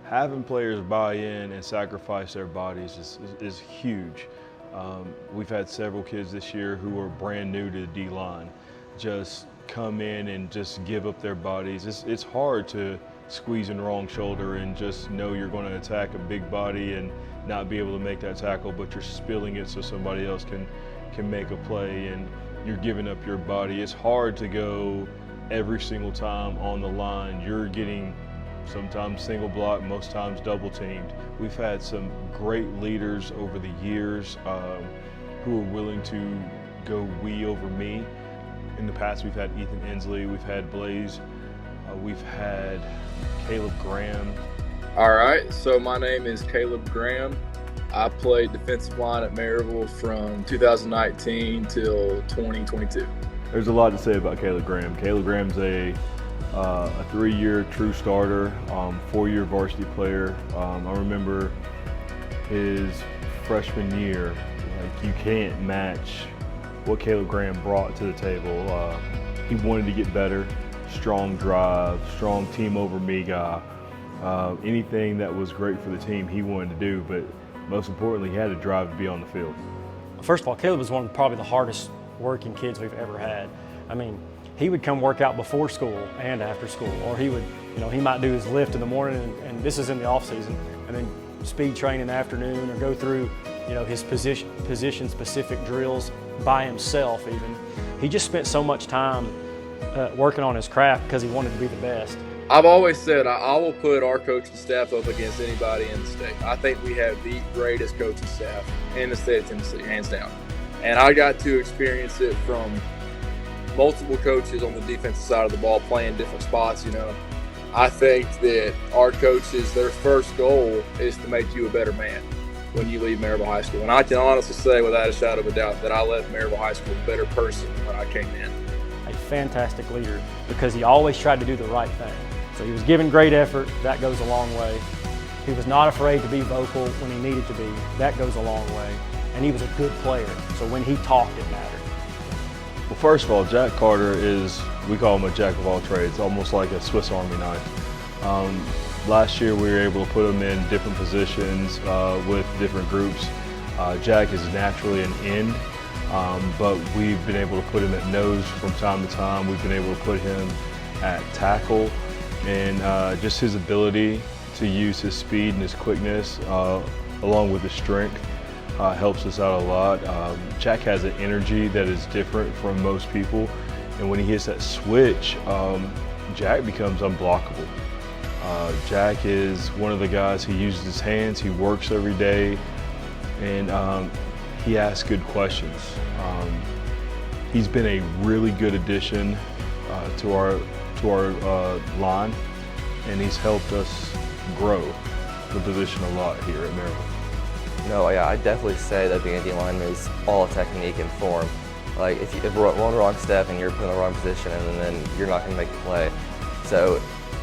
Having players buy in and sacrifice their bodies is huge. We've had several kids this year who are brand new to the D-line just come in and just give up their bodies. It's hard to squeeze in the wrong shoulder and just know you're going to attack a big body and not be able to make that tackle, but you're spilling it so somebody else can make a play, and you're giving up your body. It's hard to go every single time on the line. You're getting sometimes single block, most times double teamed. We've had some great leaders over the years who are willing to go we over me. In the past, we've had Ethan Inslee, we've had Blaze, we've had Caleb Graham. All right, so my name is Caleb Graham. I played defensive line at Maryville from 2019 till 2022. There's a lot to say about Caleb Graham. Caleb Graham's a 3-year true starter, 4-year varsity player. I remember his freshman year, like, you can't match what Caleb Graham brought to the table. He wanted to get better, strong drive, strong team over me guy. Anything that was great for the team he wanted to do, but most importantly, he had a drive to be on the field. First of all, Caleb was one of probably the hardest working kids we've ever had. I mean, he would come work out before school and after school, or he would, he might do his lift in the morning, and this is in the off season, and then speed train in the afternoon, or go through, his position specific drills by himself even. He just spent so much time working on his craft because he wanted to be the best. I've always said I will put our coaching staff up against anybody in the state. I think we have the greatest coaching staff in the state of Tennessee, hands down. And I got to experience it from multiple coaches on the defensive side of the ball playing different spots. I think that our coaches, their first goal is to make you a better man when you leave Maryville High School. And I can honestly say without a shadow of a doubt that I left Maryville High School a better person when I came in. A fantastic leader because he always tried to do the right thing. So he was giving great effort, that goes a long way. He was not afraid to be vocal when he needed to be, that goes a long way. And he was a good player, so when he talked, it mattered. Well, first of all, Jac Carter we call him a jack of all trades, almost like a Swiss Army knife. Last year we were able to put him in different positions with different groups. Jac is naturally an end, but we've been able to put him at nose from time to time. We've been able to put him at tackle, and just his ability to use his speed and his quickness along with his strength helps us out a lot. Jac has an energy that is different from most people, and when he hits that switch, Jac becomes unblockable. Jac is one of the guys, he uses his hands, he works every day, and he asks good questions. He's been a really good addition to our line, and he's helped us grow the position a lot here at Maryville. No, yeah, I'd definitely say that being a D-lineman is all technique and form. Like, if you're one wrong step and you're put in the wrong position, and then you're not going to make the play. So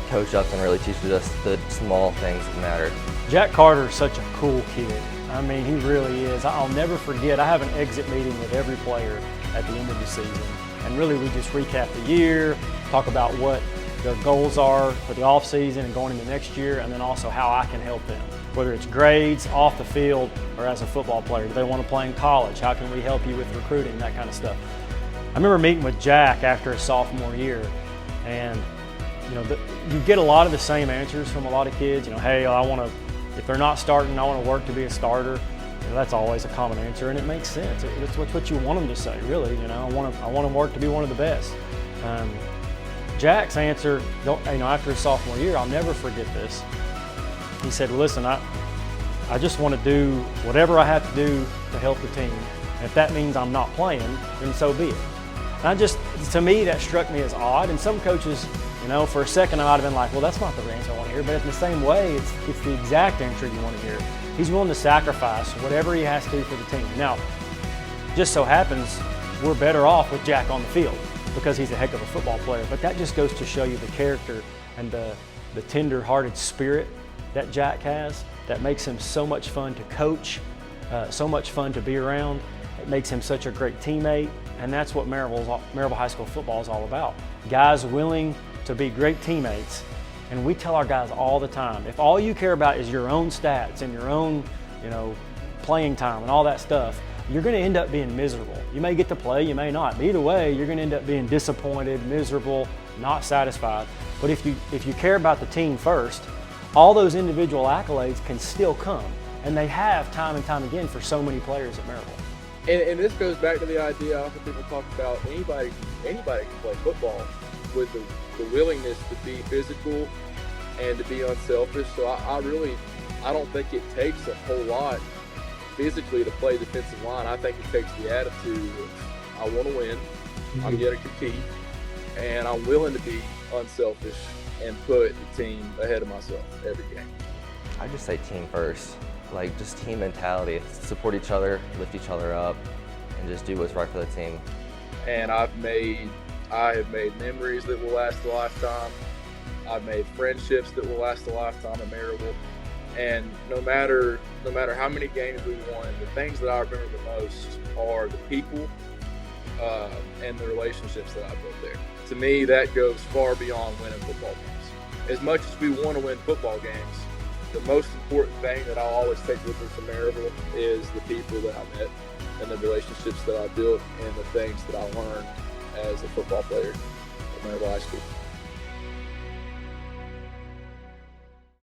Coach Upton really teaches us the small things that matter. Jac Carter is such a cool kid. I mean, he really is. I'll never forget, I have an exit meeting with every player at the end of the season. And really, we just recap the year, talk about what their goals are for the off season and going into next year, and then also how I can help them. Whether it's grades, off the field, or as a football player. Do they want to play in college? How can we help you with recruiting, that kind of stuff. I remember meeting with Jac after his sophomore year, and you get a lot of the same answers from a lot of kids. Hey, if they're not starting, I want to work to be a starter. That's always a common answer, and it makes sense. It's what you want them to say, really. I want them to work to be one of the best. Jac's answer, after his sophomore year, I'll never forget this. He said, listen, I just want to do whatever I have to do to help the team. And if that means I'm not playing, then so be it. And to me, that struck me as odd. And some coaches, for a second I might have been like, well, that's not the answer I want to hear. But in the same way, it's the exact answer you want to hear. He's willing to sacrifice whatever he has to for the team. Now, just so happens, we're better off with Jac on the field because he's a heck of a football player. But that just goes to show you the character and the tender-hearted spirit that Jac has that makes him so much fun to coach, so much fun to be around. It makes him such a great teammate, and that's what Maryville High School football is all about. Guys willing to be great teammates And we tell our guys all the time, if all you care about is your own stats and your own, playing time and all that stuff, you're going to end up being miserable. You may get to play, you may not. But either way, you're going to end up being disappointed, miserable, not satisfied. But if you care about the team first, all those individual accolades can still come. And they have time and time again for so many players at Maryville. And this goes back to the idea often people talk about anybody can play football with the willingness to be physical and to be unselfish. So I don't think it takes a whole lot physically to play defensive line. I think it takes the attitude of I want to win, I'm going to compete, and I'm willing to be unselfish and put the team ahead of myself every game. I just say team first. Like, just team mentality. Support each other, lift each other up, and just do what's right for the team. And I have made memories that will last a lifetime. I've made friendships that will last a lifetime at Maryville. And no matter how many games we won, the things that I remember the most are the people and the relationships that I built there. To me, that goes far beyond winning football games. As much as we want to win football games, the most important thing that I'll always take with me from Maryville is the people that I met and the relationships that I built and the things that I learned as a football player at Maryville High School.